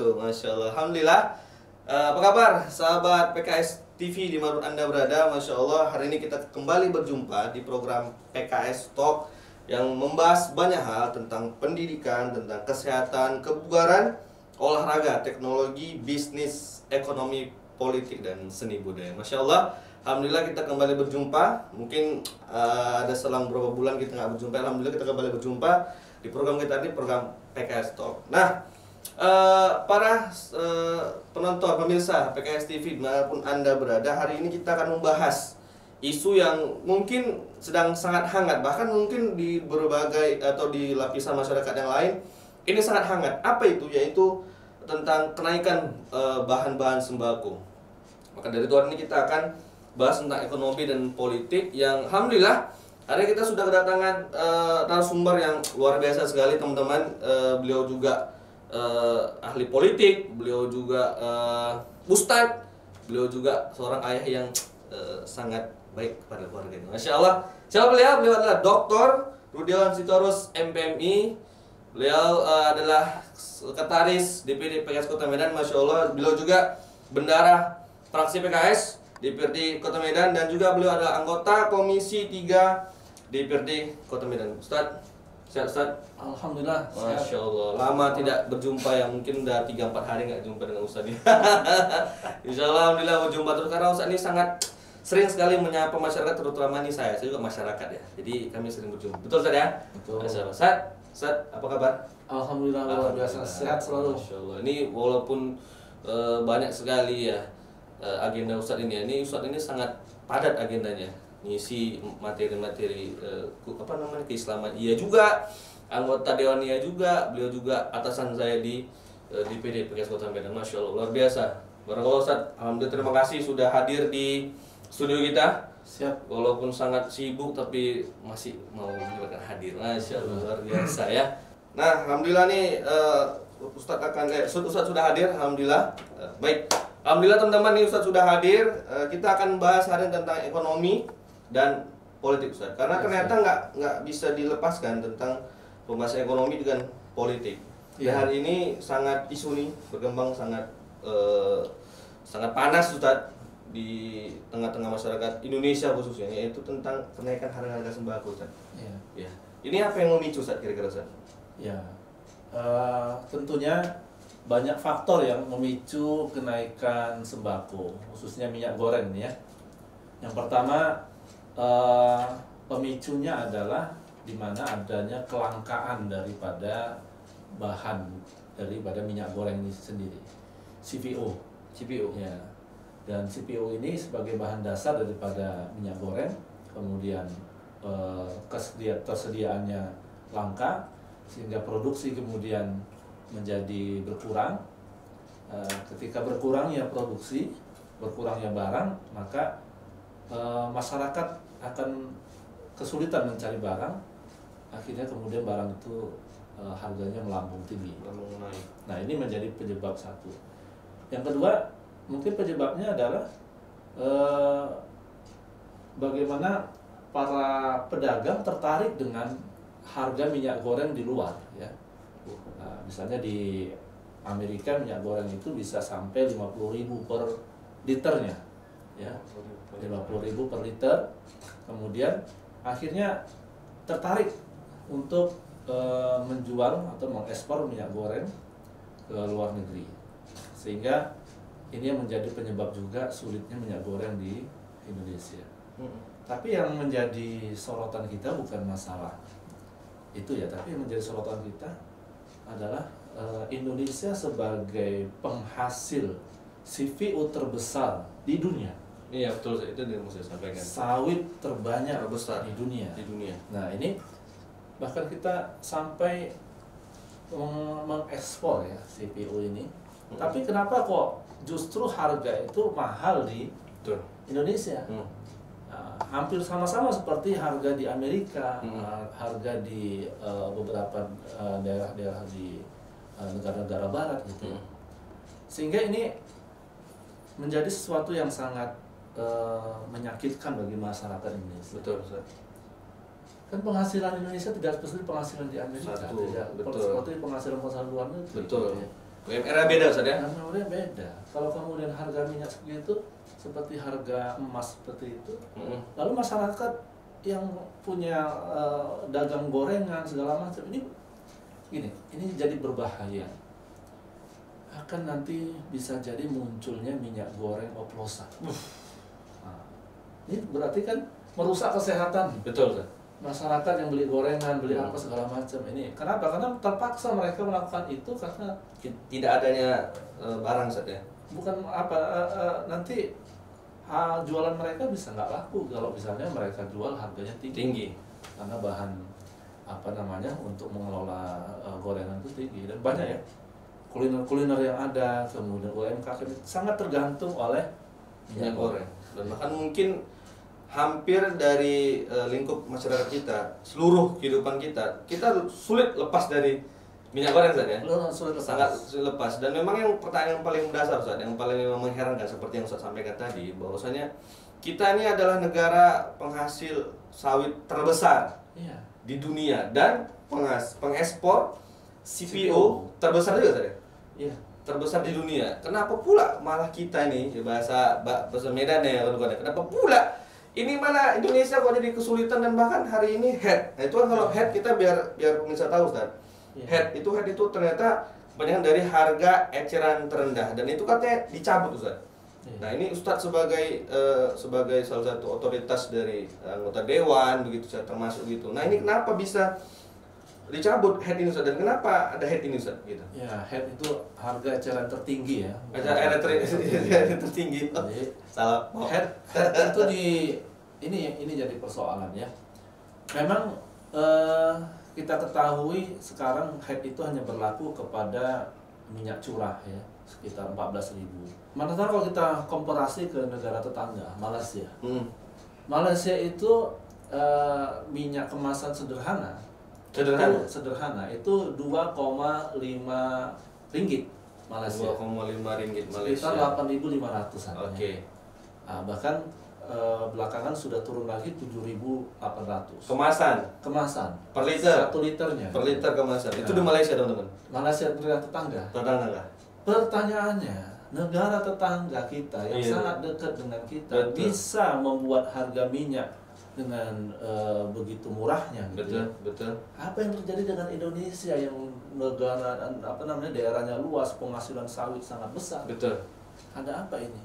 wabarakatuh. Masya Allah. Alhamdulillah. Apa kabar sahabat PKS TV dimanapun Anda berada? Masya Allah, hari ini kita kembali berjumpa di program PKS Talk yang membahas banyak hal tentang pendidikan, tentang kesehatan, kebugaran, olahraga, teknologi, bisnis, ekonomi, politik, dan seni budaya. Masya Allah, alhamdulillah kita kembali berjumpa. Mungkin ada selang beberapa bulan kita nggak berjumpa. Alhamdulillah kita kembali berjumpa di program kita ini, program PKS Talk. Nah, para penonton, pemirsa PKS TV dimanapun Anda berada, hari ini kita akan membahas isu yang mungkin sedang sangat hangat, bahkan mungkin di berbagai atau di lapisan masyarakat yang lain ini sangat hangat. Apa itu? Yaitu tentang kenaikan bahan-bahan sembako. Maka dari itu hari ini kita akan bahas tentang ekonomi dan politik yang alhamdulillah hari ini kita sudah kedatangan narasumber yang luar biasa sekali, teman-teman. Beliau juga ahli politik, beliau juga ustadz, beliau juga seorang ayah yang sangat baik kepada keluarganya. Masya Allah. Siapa beliau? Beliau adalah Dr. Rudiawan Sitorus MPMI. Beliau adalah sekretaris DPD PKS Kota Medan. Masya Allah. Beliau juga bendara fraksi PKS DPRD Kota Medan, dan juga beliau adalah anggota Komisi 3 DPRD Kota Medan. Ustadz, sehat Ustadz? Alhamdulillah. Masya Allah. Lama tidak berjumpa ya, mungkin udah 3-4 hari nggak jumpa dengan Ustadz. Insya Allah alhamdulillah berjumpa terus, karena Ustadz ini sangat sering sekali menyapa masyarakat, terutama nih saya juga masyarakat ya. Jadi kami sering berjumpa. Betul Ustadz ya? Betul. Masya Allah. Ustadz, apa kabar? Alhamdulillah luar biasa, sehat selalu. Masya Allah. Ini walaupun banyak sekali ya agenda Ustadz ini ya. Ini Ustadz ini sangat padat agendanya, ngisi materi-materi apa namanya, keislaman iya juga, anggota Dewan iya juga, beliau juga atasan saya di DPD PKS Kota Medan. Masya Allah, luar biasa. Barakallah Ustadz, alhamdulillah, terima kasih sudah hadir di studio kita. Siap. Walaupun sangat sibuk tapi masih mau menyempatkan hadir. Masya Allah, luar biasa ya. Nah, alhamdulillah nih Ustadz sudah hadir, alhamdulillah. Baik, alhamdulillah teman-teman, nih Ustadz sudah hadir. Kita akan bahas hari ini tentang ekonomi dan politik Ustadz, karena ternyata nggak bisa dilepaskan tentang pembahasan ekonomi dengan politik. Dan hari ini sangat isu nih berkembang, sangat panas Ustadz di tengah-tengah masyarakat Indonesia khususnya, yaitu tentang kenaikan harga sembako Ustadz. Ya. Ini apa yang memicu Ustadz kira-kira Ustadz? Ya, tentunya banyak faktor yang memicu kenaikan sembako, khususnya minyak goreng ya. Yang pertama, pemicunya adalah di mana adanya kelangkaan daripada minyak goreng ini sendiri, CPO. Ya. Dan CPO ini sebagai bahan dasar daripada minyak goreng, kemudian tersediaannya langka, sehingga produksi kemudian menjadi berkurang. Ketika berkurangnya produksi, berkurangnya barang, maka masyarakat akan kesulitan mencari barang. Akhirnya kemudian barang itu harganya melambung tinggi. Nah, ini menjadi penyebab satu. Yang kedua, mungkin penyebabnya adalah bagaimana para pedagang tertarik dengan harga minyak goreng di luar ya. Nah, misalnya di Amerika minyak goreng itu bisa sampai 50.000 per liternya ya. 50.000 per liter. Kemudian akhirnya tertarik untuk menjual atau mengekspor minyak goreng ke luar negeri. Sehingga ini yang menjadi penyebab juga sulitnya minyak goreng di Indonesia. Tapi yang menjadi sorotan kita bukan masalah itu ya, tapi yang menjadi sorotan kita adalah Indonesia sebagai penghasil CPO terbesar di dunia. Iya betul, itu yang mau saya sampaikan. Sawit terbanyak terbesar di dunia. Nah, ini bahkan kita sampai mengekspor ya CPO ini. Tapi kenapa kok justru harga itu mahal di Indonesia? Hampir sama-sama seperti harga di Amerika, harga di beberapa daerah-daerah di negara-negara barat gitu. Sehingga ini menjadi sesuatu yang sangat menyakitkan bagi masyarakat Indonesia. Betul, Ustaz. Kan penghasilan Indonesia tidak seperti penghasilan di Amerika, tidak seperti penghasilan luar negeri. Betul. Ya. UMR beda Ustaz ya? UMR beda. Kalau kemudian harga minyak segitu seperti harga emas seperti itu, lalu masyarakat yang punya dagang gorengan segala macam ini jadi berbahaya. Akan nanti bisa jadi munculnya minyak goreng oplosan. Nah, ini berarti kan merusak kesehatan. Betul Ustaz. Masyarakat yang beli gorengan, beli apa segala macam ini. Kenapa? Karena terpaksa mereka melakukan itu karena tidak adanya barang Ustaz ya. Bukan nanti jualan mereka bisa nggak laku kalau misalnya mereka jual harganya tinggi. Karena bahan untuk mengelola gorengan itu tinggi dan banyak ya kuliner yang ada, kemudian UMKM sangat tergantung oleh minyak goreng. Dan bahkan mungkin hampir dari lingkup masyarakat kita, seluruh kehidupan kita sulit lepas dari minyak goreng Ustaz ya. Sangat sulit lepas. Dan memang yang pertanyaan yang paling mendasar Ustaz, yang paling mengherankan seperti yang Ustaz sampaikan tadi, bahwasanya kita ini adalah negara penghasil sawit terbesar di dunia dan pengekspor CPO terbesar juga Ustaz ya. Iya. Terbesar di dunia. Kenapa pula malah kita ini bahasa Medan ya, kenapa pula ini malah Indonesia kok jadi kesulitan dan bahkan hari ini head. Nah, itu kan kalau head kita biar pemirsa tahu Ustaz. Head itu ternyata banyak dari harga eceran terendah dan itu katanya dicabut Ustaz. Nah, ini Ustaz sebagai salah satu otoritas dari anggota dewan begitu Ustaz, termasuk gitu. Nah, ini kenapa bisa dicabut head ini Ustaz, dan kenapa ada head ini Ustaz gitu? Ya, head itu harga eceran tertinggi ya. Eceran tertinggi. Jadi, salah. Head itu ini jadi persoalan ya. Memang kita ketahui sekarang head itu hanya berlaku kepada minyak curah ya, sekitar 14.000. Manakala kalau kita komparasi ke negara tetangga, Malaysia. Malaysia itu minyak kemasan sederhana itu 2,5 ringgit Malaysia. 2,5 ringgit Malaysia. Sekitar 8.500-an. Oke. Nah, bahkan belakangan sudah turun lagi 7.800. Kemasan. Per liter. 1 liternya. Per liter kemasan. Itu di Malaysia, teman-teman. Malaysia negara tetangga. Pertanyaannya, negara tetangga kita yang sangat dekat dengan kita bisa membuat harga minyak dengan begitu murahnya gitu. Betul. Apa yang terjadi dengan Indonesia yang negara daerahnya luas, penghasilan sawit sangat besar? Betul. Ada apa ini?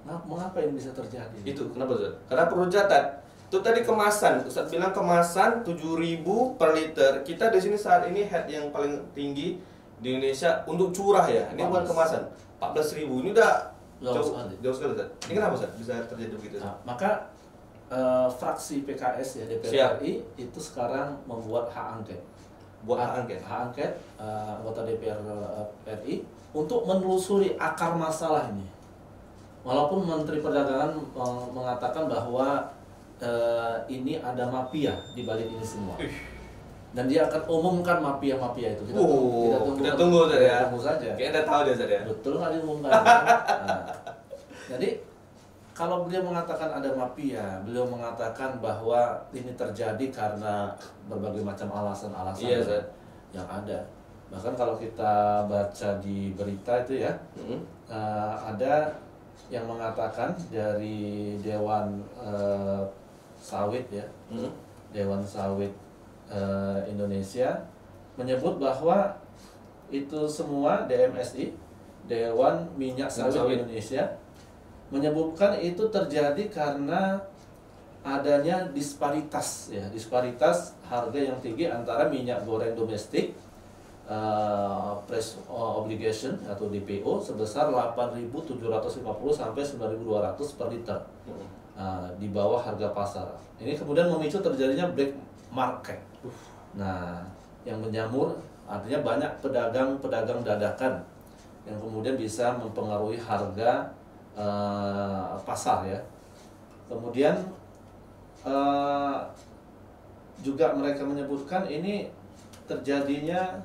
Mengapa ini bisa terjadi? Itu kenapa Ustaz? Karena perlu catat. Itu tadi kemasan. Ustaz bilang kemasan 7.000 per liter. Kita di sini saat ini head yang paling tinggi di Indonesia untuk curah ya. Ini bukan kemasan. 14.000. Ini udah jauh sekali Ustaz. Ini kenapa Ustaz bisa terjadi begitu? Nah, maka fraksi PKS ya DPR RI itu sekarang membuat hak angket. Hak angket anggota DPR RI untuk menelusuri akar masalah ini. Walaupun Menteri Perdagangan mengatakan bahwa ini ada mafia di balik ini semua. Dan dia akan umumkan mafia-mafia itu. Kita tunggu saja. Kayaknya udah tahu dia Ustaz ya. Betul nggak diumumkan. Nah, jadi kalau beliau mengatakan ada mafia, beliau mengatakan bahwa ini terjadi karena berbagai macam alasan-alasan yang ada. Bahkan kalau kita baca di berita itu ya, ada yang mengatakan dari Dewan Sawit ya, Dewan Sawit Indonesia menyebut bahwa itu semua DMSI, Dewan Minyak Sawit Indonesia, menyebutkan itu terjadi karena adanya disparitas harga yang tinggi antara minyak goreng domestik price obligation atau DPO sebesar 8.750 sampai 9.200 per liter di bawah harga pasar. Ini kemudian memicu terjadinya black market. Nah, yang menjamur artinya banyak pedagang dadakan yang kemudian bisa mempengaruhi harga pasar ya. Kemudian juga mereka menyebutkan ini terjadinya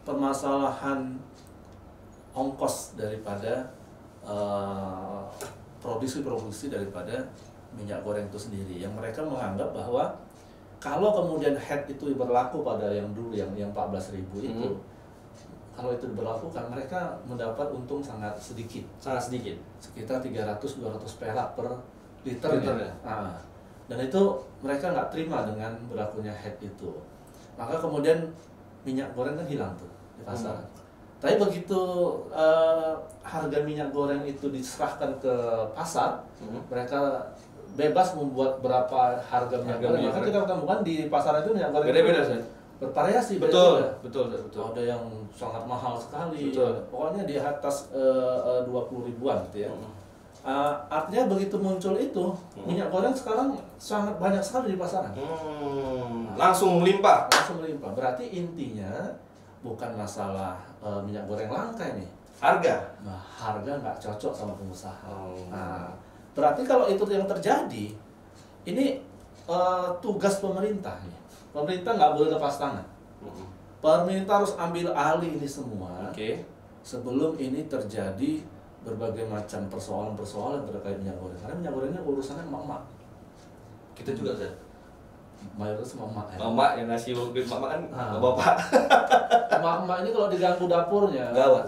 permasalahan ongkos daripada produksi daripada minyak goreng itu sendiri, yang mereka menganggap bahwa kalau kemudian head itu berlaku pada yang dulu yang 14.000 itu, kalau itu diberlakukan, mereka mendapat untung sangat sedikit. Sangat sedikit. Sekitar 300-200 perak per liter. Ya? Nah, dan itu mereka nggak terima dengan berlakunya head itu. Maka kemudian minyak goreng kan hilang tuh di pasaran. Tapi begitu harga minyak goreng itu diserahkan ke pasar, mereka bebas membuat berapa harga minyak goreng. Maka kita temukan di pasaran itu minyak goreng beda-beda sih. Bervariasi. Betul. Ada yang sangat mahal sekali. Betul. Pokoknya di atas 20 ribuan gitu ya. Artinya begitu muncul itu, minyak goreng sekarang sangat banyak sekali di pasaran. Langsung melimpah. Berarti intinya bukan masalah minyak goreng langka ini. Harga. Nah, harga nggak cocok sama pengusaha. Nah, berarti kalau itu yang terjadi, ini tugas pemerintah nih. Pemerintah nggak boleh lepas tangan. Pemerintah harus ambil alih ini semua. Sebelum ini terjadi berbagai macam persoalan-persoalan terkait minyak goreng. Karena minyak goreng ini urusannya emak-emak. Kita juga sih. Mayoritas emak-emak ya. Emak yang ngasih duit emak kan bapak. Emak-emak ini kalau diganggu dapurnya gawat.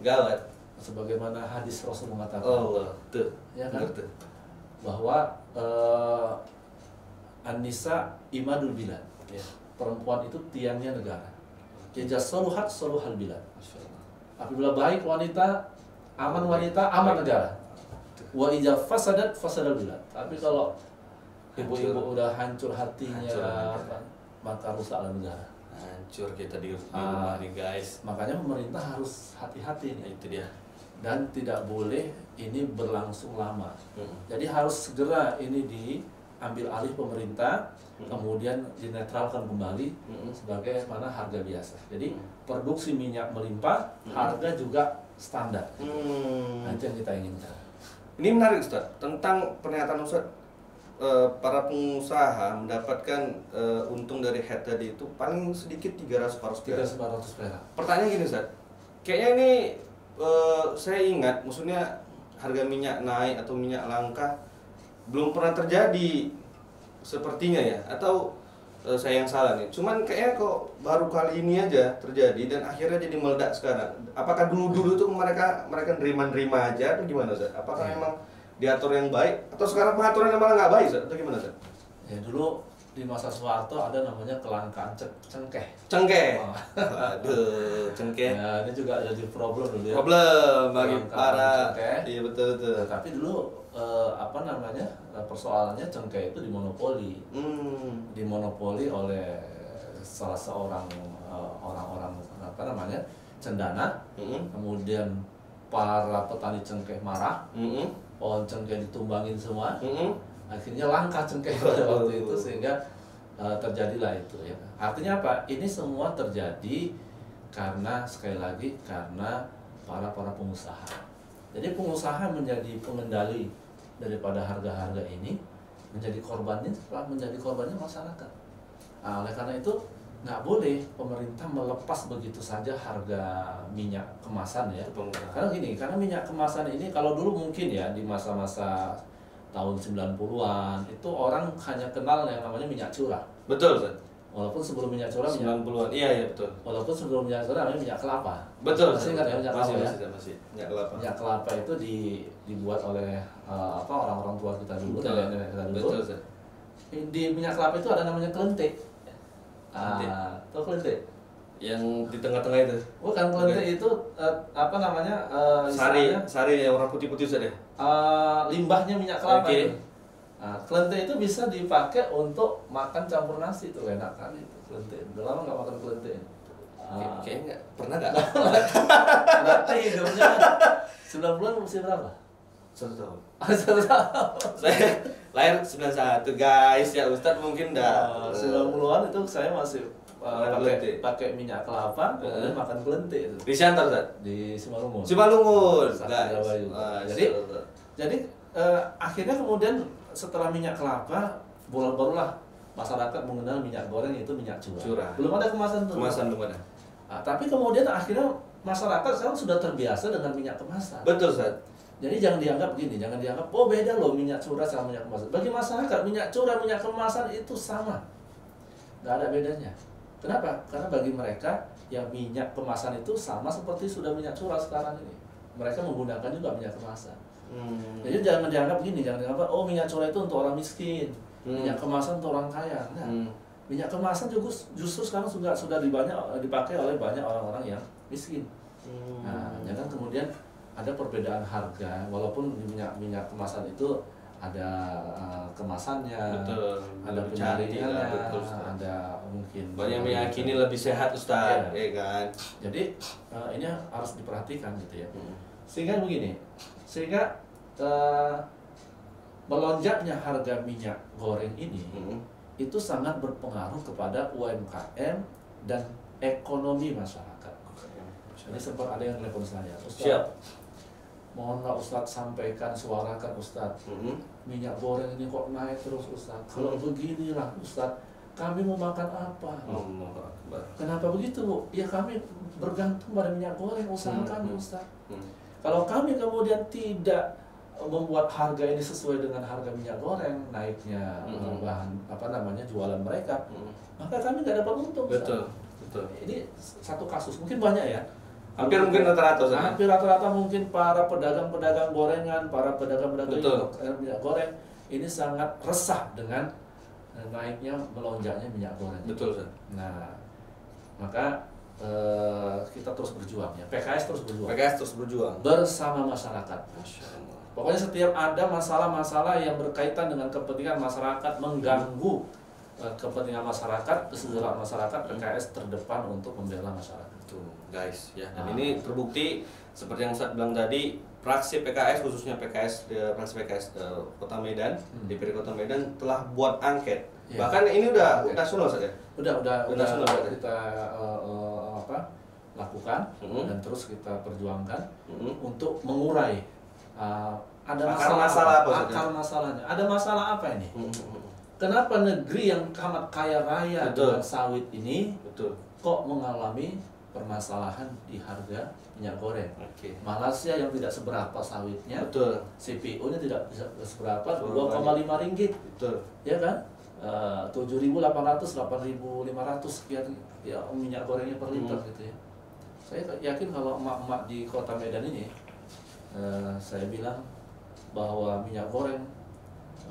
Gawat. Sebagaimana hadis Rasul mengatakan. Allah, tuh. Ya kan? Bahwa An-nisa imadul bilad. Ya. Perempuan itu tiangnya negara. Idza saluhat saluhal bilad. Apabila baik wanita, aman wanita, aman negara. Wa idza fasadat fasadal bilad. Tapi kalau ibu-ibu udah hancur hatinya, maka rusaklah negara. Hancur kita di rumah nih guys. Makanya pemerintah harus hati-hati nih. Itu dia. Dan tidak boleh ini berlangsung lama. Jadi harus segera ini diambil alih pemerintah, kemudian dinetralkan kembali sebagai mana harga biasa. Jadi produksi minyak melimpah, harga juga standar. Nah, itu yang kita inginkan. Ini menarik Ustaz, tentang pernyataan Ustaz, para pengusaha mendapatkan untung dari head tadi itu paling sedikit 300-400 perak. Pertanyaan gini Ustaz, kayaknya ini saya ingat, maksudnya harga minyak naik atau minyak langka belum pernah terjadi sepertinya ya, atau saya yang salah nih. Cuman kayaknya kok baru kali ini aja terjadi dan akhirnya jadi meledak sekarang. Apakah dulu tuh mereka nerima aja atau gimana Ustaz? Apakah memang diatur yang baik atau sekarang pengaturannya malah nggak baik Ustaz? Atau gimana Ustaz? Ya dulu di masa Soeharto ada namanya kelangkaan cengkeh. Aduh, cengkeh. Ya, ini juga jadi problem dulu ya. Problem bagi para. Cengkeh. Iya betul. Tapi dulu persoalannya cengkeh itu dimonopoli. Dimonopoli oleh salah seorang orang-orang cendana. Kemudian para petani cengkeh marah. Pohon cengkeh ditumbangin semua. Akhirnya langka cengkeh pada waktu itu sehingga terjadilah itu ya. Artinya apa? Ini semua terjadi karena sekali lagi karena para pengusaha. Jadi pengusaha menjadi pengendali daripada harga-harga ini, menjadi korbannya masyarakat. Nah, oleh karena itu nggak boleh pemerintah melepas begitu saja harga minyak kemasan ya. Karena minyak kemasan ini kalau dulu mungkin ya di masa-masa tahun 90-an itu orang hanya kenal yang namanya minyak curah. Betul, Ustaz. Walaupun sebelum minyak curah 90-an. Iya, betul. Walaupun sebelum minyak curah namanya minyak kelapa. Betul. Masih ingat ya minyak kelapa ya? Masih. Minyak kelapa. Minyak kelapa itu dibuat oleh orang-orang tua kita dulu, nenek-nenek kita dulu. Betul, Ustaz. Di minyak kelapa itu ada namanya kelentik. Tahu kelentik? Yang di tengah-tengah itu. Bukan, kelentik itu sari yang warna putih-putih Ustaz ya? Limbahnya minyak kelapa. Nah, kelentik itu bisa dipakai untuk makan campur nasi, itu enak kan itu kelentik. Udah lama nggak makan kelentik. Kayaknya pernah nggak? Berarti hidupnya 9 bulan usia berapa? 1 tahun. 1 tahun. Saya lahir 91 guys ya, Ustadz mungkin dah 90-an itu saya masih pakai minyak kelapa, kemudian makan kelentik itu. Di Siantar Ustaz? Di Simalungun. Guys. Jadi akhirnya kemudian setelah minyak kelapa, barulah masyarakat mengenal minyak goreng itu minyak curah. Belum ada kemasan tuh. Belum ada. Tapi kemudian akhirnya masyarakat sekarang sudah terbiasa dengan minyak kemasan. Betul Ustaz. Jadi jangan dianggap begini, jangan dianggap oh beda loh minyak curah sama minyak kemasan. Bagi masyarakat minyak curah, minyak kemasan itu sama, nggak ada bedanya. Kenapa? Karena bagi mereka yang minyak kemasan itu sama seperti sudah minyak curah sekarang ini. Mereka menggunakan juga minyak kemasan. Jadi jangan dianggap begini, jangan dianggap oh minyak curah itu untuk orang miskin, minyak kemasan untuk orang kaya. Nah, minyak kemasan juga justru sekarang sudah dipakai oleh banyak orang-orang yang miskin. Nah, jangan kemudian ada perbedaan harga, walaupun minyak kemasan itu ada kemasannya, betul, ada penyaringannya, ada mungkin banyak meyakini lebih sehat Ustaz, ya kan? Jadi ini harus diperhatikan gitu ya. Sehingga begini, melonjaknya harga minyak goreng ini itu sangat berpengaruh kepada UMKM dan ekonomi masyarakat. Ini sempat ada yang telepon saya, Ustaz, mohonlah Ustadz sampaikan, suarakan Ustadz, minyak goreng ini kok naik terus Ustadz. Kalau beginilah Ustadz, kami mau makan apa? Kenapa begitu Bu? Ya kami bergantung pada minyak goreng usaha kami Ustadz. Kalau kami kemudian tidak membuat harga ini sesuai dengan harga minyak goreng, naiknya bahan jualan mereka, maka kami nggak dapat untung. Betul. Ini satu kasus, mungkin banyak ya. Hampir rata-rata. Hampir rata-rata mungkin para pedagang-pedagang gorengan, para pedagang-pedagang minyak goreng ini sangat resah dengan naiknya, melonjaknya minyak goreng. Betul, Ustaz. Nah, maka kita terus berjuang ya. PKS terus berjuang bersama masyarakat. Masya Allah. Pokoknya setiap ada masalah-masalah yang berkaitan dengan kepentingan masyarakat, mengganggu kepentingan masyarakat, kesejahteraan masyarakat, PKS terdepan untuk membela masyarakat. Tuh, guys, ya. Dan ini terbukti seperti yang Ustaz bilang tadi, fraksi PKS khususnya fraksi PKS Kota Medan, DPD Kota Medan telah buat angket. Ya. Bahkan ini udah nasional saja. Udah nasional kita lakukan dan terus kita perjuangkan untuk mengurai ada masalah apa? Akar masalahnya. Ada masalah apa ini? Kenapa negeri yang amat kaya raya dengan sawit ini kok mengalami permasalahan di harga minyak goreng? Malaysia yang tidak seberapa sawitnya, CPO-nya tidak seberapa, 2,5 ringgit, ya kan? 7.800, 8.500 sekian ya minyak gorengnya per liter gitu ya. Saya yakin kalau emak-emak di Kota Medan ini, saya bilang bahwa minyak goreng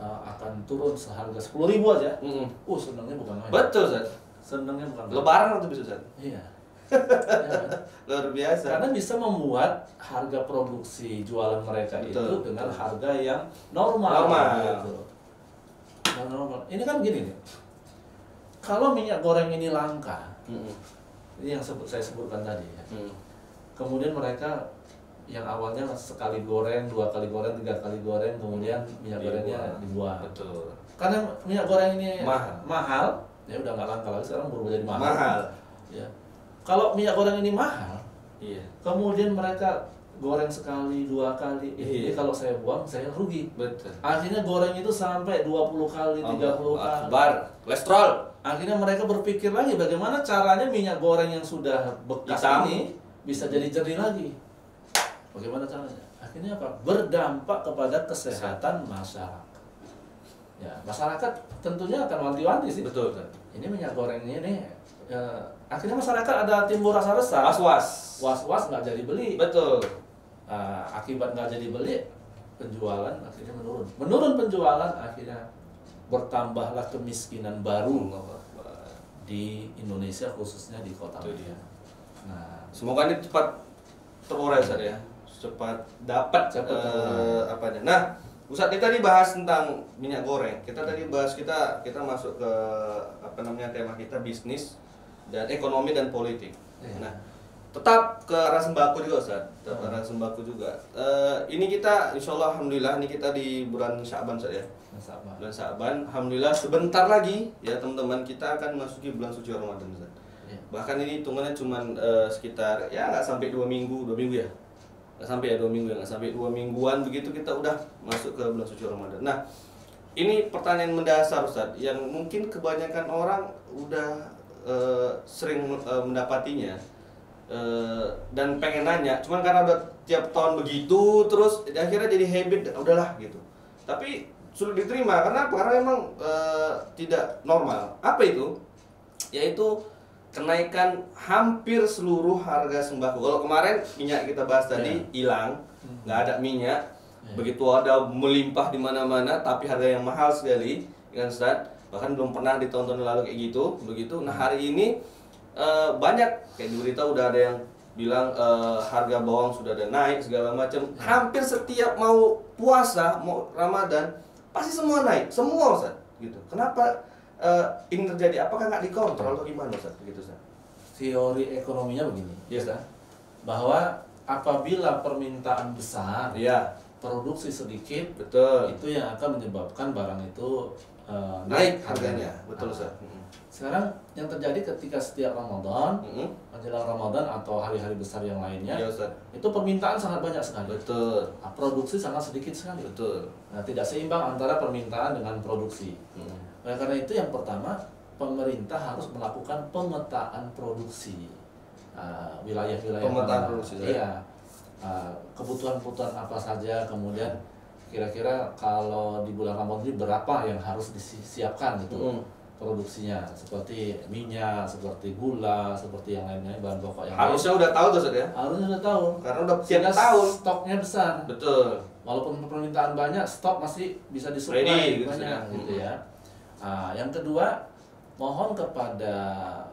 akan turun seharga 10.000 aja. Senangnya bukan main. Betul, Ustaz. Senangnya bukan main. Lebaran waktu bisa, Ustaz. Iya. Luar biasa. Karena bisa membuat harga produksi jualan mereka itu dengan harga yang normal. Gitu. Normal. Ini kan gini nih. Kalau minyak goreng ini langka, ini yang saya sebutkan tadi ya. Kemudian mereka yang awalnya sekali goreng, 2 kali goreng, 3 kali goreng, kemudian minyak gorengnya dibuang. Betul. Karena minyak goreng ini mahal, ya udah nggak langka lagi, sekarang berubah jadi mahal. Ya. Kalau minyak goreng ini mahal, kemudian mereka goreng sekali, 2 kali, ini kalau saya buang saya rugi. Betul. Akhirnya goreng itu sampai 20 kali, 30 kali. Kolesterol. Akhirnya mereka berpikir lagi bagaimana caranya minyak goreng yang sudah bekas ini bisa jadi jernih lagi. Bagaimana caranya? Akhirnya apa? Berdampak kepada kesehatan masyarakat. Ya, masyarakat tentunya akan wanti-wanti sih. Betul. Ini minyak goreng ini akhirnya masyarakat ada timbul rasa resah. Was-was nggak jadi beli. Betul. Akibat nggak jadi beli, penjualan akhirnya menurun. Menurun penjualan, akhirnya bertambahlah kemiskinan baru di Indonesia, khususnya di Kota Medan. Nah, semoga ini cepat terurai, Ustaz ya. Cepat dapat apanya. Nah, Ustaz, kita tadi bahas tentang minyak goreng. Kita tadi bahas kita masuk ke tema kita bisnis dan ekonomi dan politik. Nah, tetap ke arah sembako juga, Ustaz. Tetap arah sembako juga. Ini kita insyaallah alhamdulillah ini kita di bulan Sya'ban, Ustaz ya. Bulan Sya'ban, alhamdulillah sebentar lagi ya teman-teman kita akan memasuki bulan suci Ramadan, Ustaz. Bahkan ini hitungannya cuman sekitar ya nggak sampai 2 minggu ya. Nggak sampai ya 2 minggu ya, nggak sampai 2 mingguan begitu kita udah masuk ke bulan suci Ramadan. Nah, ini pertanyaan mendasar, Ustaz, yang mungkin kebanyakan orang udah sering mendapatinya. dan pengen nanya, cuman karena udah tiap tahun begitu terus akhirnya jadi habit, udahlah gitu. Tapi sulit diterima karena memang tidak normal. Apa itu? Yaitu kenaikan hampir seluruh harga sembako. Kalau kemarin minyak kita bahas tadi hilang, nggak ada minyak, begitu ada melimpah di mana-mana, tapi harga yang mahal sekali, kan Ustaz? Bahkan belum pernah di tahun-tahun lalu kayak gitu, begitu. Nah hari ini banyak kayak di berita udah ada yang bilang harga bawang sudah ada naik segala macam. Hampir setiap mau puasa, mau Ramadan, pasti semua naik, semua Ustaz, gitu. Kenapa? Ini terjadi, apakah nggak dikontrol atau gimana Ustaz? Begitu Ustaz. Teori ekonominya begini, Ustaz, bahwa apabila permintaan besar, produksi sedikit, betul, itu yang akan menyebabkan barang itu naik harganya, betul Ustaz. Sekarang yang terjadi ketika setiap Ramadan, menjelang Ramadan atau hari-hari besar yang lainnya, itu permintaan sangat banyak sekali. Betul. Produksi sangat sedikit sekali. Betul. Nah, tidak seimbang antara permintaan dengan produksi. Oleh karena itu yang pertama, pemerintah harus melakukan pemetaan produksi. Wilayah-wilayah pemetaan produksi. Iya. Kebutuhan-kebutuhan apa saja, kemudian kira-kira kalau di bulan Ramadan ini berapa yang harus disiapkan gitu. Produksinya, seperti minyak, seperti gula, seperti yang lainnya, bahan pokok yang harusnya udah tahu tuh Ustaz ya? Harusnya udah tahu. Karena udah tiap tahun stoknya besar. Betul. Walaupun permintaan banyak, stok masih bisa disuplai banyak gitu ya. Yang kedua, mohon kepada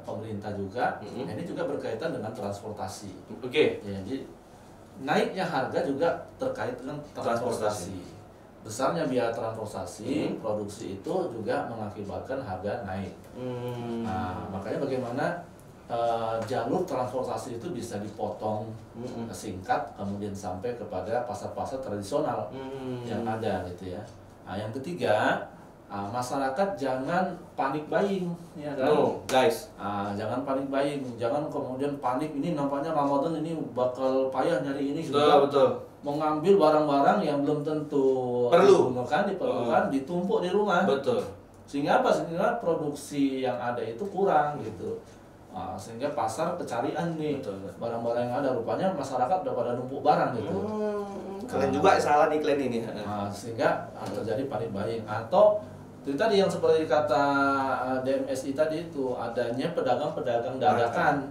pemerintah juga, ini juga berkaitan dengan transportasi. Oke. Ya, jadi naiknya harga juga terkait dengan transportasi. Besarnya biaya transportasi, produksi itu juga mengakibatkan harga naik. Nah, makanya bagaimana jalur transportasi itu bisa dipotong singkat, kemudian sampai kepada pasar-pasar tradisional yang ada gitu ya. Nah, yang ketiga, masyarakat jangan panik buying, ya kan? Guys. Jangan panik buying, jangan kemudian panik ini nampaknya Ramadan ini bakal payah nyari ini. Betul. Mengambil barang-barang yang belum tentu diperlukan, ditumpuk di rumah. Betul. Sehingga apa? Sehingga produksi yang ada itu kurang gitu. Sehingga pasar kecarian nih barang-barang yang ada, rupanya masyarakat udah pada numpuk barang gitu. Kalian juga salah iklan ini. Sehingga terjadi panic buying, atau itu tadi yang seperti kata DMSI tadi itu, adanya pedagang-pedagang dadakan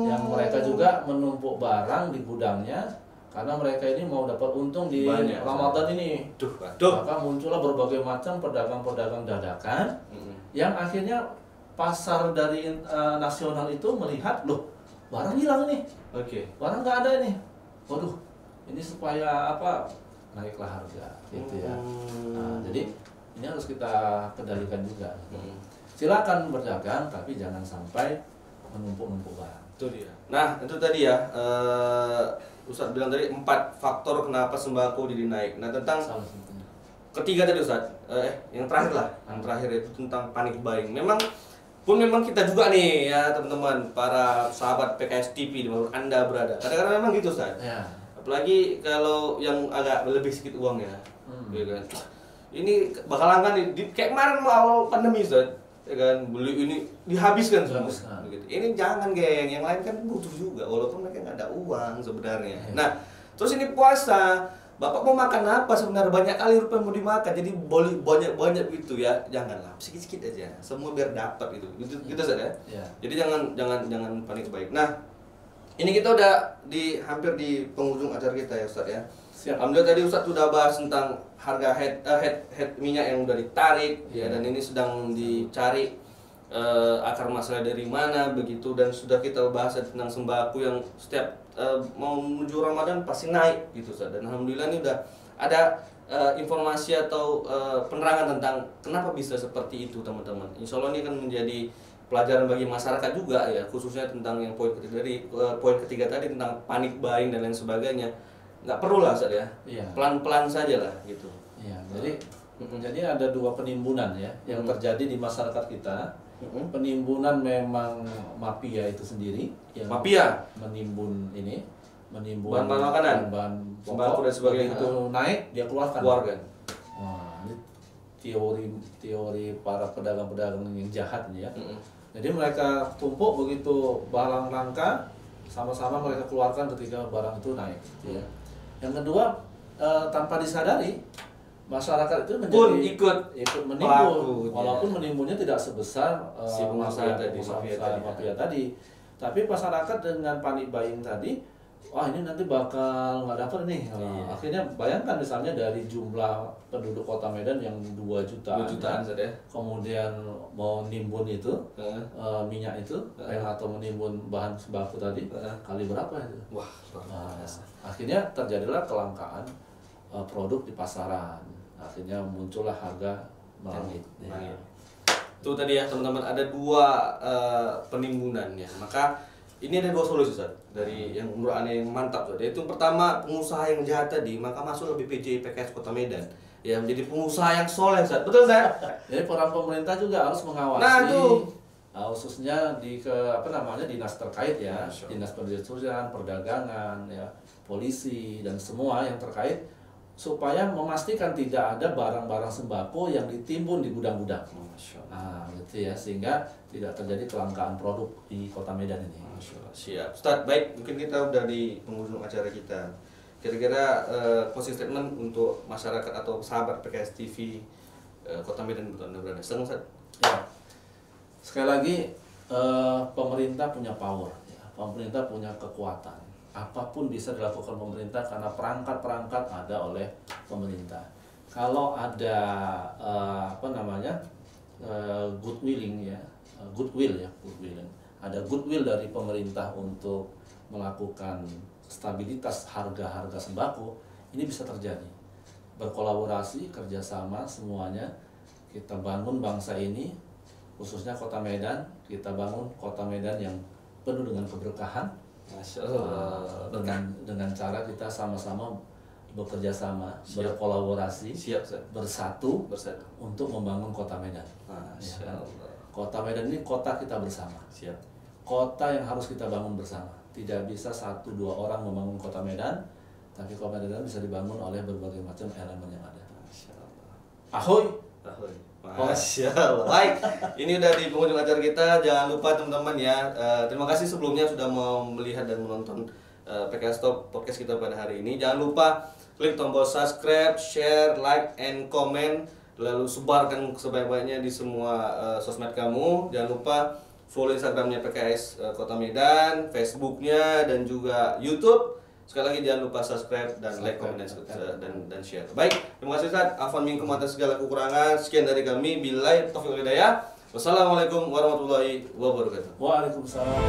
yang mereka juga menumpuk barang di gudangnya karena mereka ini mau dapat untung di Ramadan ini. Maka muncullah berbagai macam pedagang-pedagang dadakan yang akhirnya pasar dari nasional itu melihat, loh barang hilang nih, barang nggak ada nih, waduh ini supaya apa, naiklah harga gitu ya. Jadi ini harus kita kendalikan juga. Silakan berdagang tapi jangan sampai menumpuk-numpuk barang. Itu dia. Nah itu tadi ya, Ustadz bilang tadi 4 faktor kenapa sembako jadi naik. Nah tentang ketiga tadi Ustadz, yang terakhir lah, yang terakhir itu tentang panic buying. Memang kita juga nih ya teman-teman, para sahabat PKS TV di mana Anda berada, kadang-kadang memang gitu Ustadz. Apalagi kalau yang agak lebih sedikit uang ya, kan? Ini bakal langka nih, kayak kemarin awal pandemi Ustadz, ya kan, beli ini dihabiskan semua. Gitu. Ini jangan geng, yang lain kan butuh juga, walaupun mereka nggak ada uang sebenarnya. Nah, terus ini puasa, Bapak mau makan apa sebenarnya, banyak kali rupanya mau dimakan, jadi boleh banyak gitu ya, janganlah sedikit aja, semua biar dapat gitu Ustadz ya. Jadi jangan panik baik. Nah, ini kita udah hampir di penghujung acara kita ya Ustadz ya. Alhamdulillah tadi Ustadz sudah bahas tentang harga head minyak yang udah ditarik ya, dan ini sedang dicari akar masalah dari mana begitu, dan sudah kita bahas tentang sembako yang setiap mau menuju Ramadan pasti naik gitu Ustadz. Dan alhamdulillah ini udah ada informasi atau penerangan tentang kenapa bisa seperti itu teman-teman. Insya Allah ini akan menjadi pelajaran bagi masyarakat juga ya, khususnya tentang yang poin ketiga tadi tentang panic buying dan lain sebagainya. Nggak perlu lah Ustadz ya, pelan-pelan saja lah gitu. Jadi ada dua penimbunan ya yang terjadi di masyarakat kita. Penimbunan memang mafia itu sendiri yang menimbun bahan-bahan makanan, bahan sembako dan sebagainya. Itu naik dia keluarkan. Ini teori para pedagang-pedagang yang jahat ini ya. Jadi mereka tumpuk begitu barang langka, sama-sama mereka keluarkan ketika barang itu naik gitu ya. Yang kedua, tanpa disadari masyarakat itu menjadi ikut menimbun, walaupun menimbunnya tidak sebesar si pengusaha mafia tadi. Tapi masyarakat dengan panik buying tadi, wah ini nanti bakal nggak dapat nih. Akhirnya bayangkan misalnya dari jumlah penduduk Kota Medan yang 2 jutaan saja. Kemudian mau nimbun itu minyak itu atau menimbun bahan sembako tadi kali berapa itu? Wah, akhirnya terjadilah kelangkaan produk di pasaran. Akhirnya muncullah harga melangit. Itu tadi ya teman-teman, ada 2 penimbunannya. Maka ini ada 2 solusi Ustaz, dari yang menurut Ane yang mantap Ustaz. Yaitu pertama, pengusaha yang jahat tadi maka masuk ke BPJ PKS Kota Medan. Ya, menjadi pengusaha yang soleh Ustaz. Betul Ustaz? Jadi peran pemerintah juga harus mengawasi. Nah, itu khususnya di dinas terkait ya, dinas perindustrian, perdagangan ya, polisi dan semua yang terkait, supaya memastikan tidak ada barang-barang sembako yang ditimbun di gudang-gudang. Nah, gitu ya, sehingga tidak terjadi kelangkaan produk di Kota Medan ini. Siap. Ustaz, baik, mungkin kita udah di penghujung acara kita. Kira-kira closing statement untuk masyarakat atau sahabat PKS TV Kota Medan betul Anda berada. Senang Ustaz? Ya. Sekali lagi, pemerintah punya power, ya. Pemerintah punya kekuatan. Apapun bisa dilakukan pemerintah karena perangkat-perangkat ada oleh pemerintah. Kalau ada goodwill ada goodwill dari pemerintah untuk melakukan stabilitas harga-harga sembako, ini bisa terjadi. Berkolaborasi, kerjasama semuanya, kita bangun bangsa ini, khususnya Kota Medan, kita bangun Kota Medan yang penuh dengan keberkahan. Masya Allah. Dengan cara kita sama-sama bekerja sama, berkolaborasi, bersatu untuk membangun Kota Medan. Masya Allah. Kota Medan ini kota kita bersama. Kota yang harus kita bangun bersama. Tidak bisa 1-2 orang membangun Kota Medan, tapi Kota Medan bisa dibangun oleh berbagai macam elemen yang ada. Masya Allah. Ahoy! Masya Allah. Baik, ini udah di penghujung acara kita. Jangan lupa teman-teman ya, terima kasih sebelumnya sudah mau melihat dan menonton PKS Talk podcast kita pada hari ini. Jangan lupa klik tombol subscribe, share, like, and comment. Lalu sebarkan sebanyak-banyaknya di semua sosmed kamu. Jangan lupa follow Instagramnya PKS Kota Medan, Facebooknya, dan juga YouTube. Sekali lagi jangan lupa subscribe dan like, comment, dan share. Baik, terima kasih Ustaz. Afwan minkum atas segala kekurangan. Sekian dari kami. Billahi taufiq wal hidayah. Wassalamualaikum warahmatullahi wabarakatuh. Waalaikumsalam.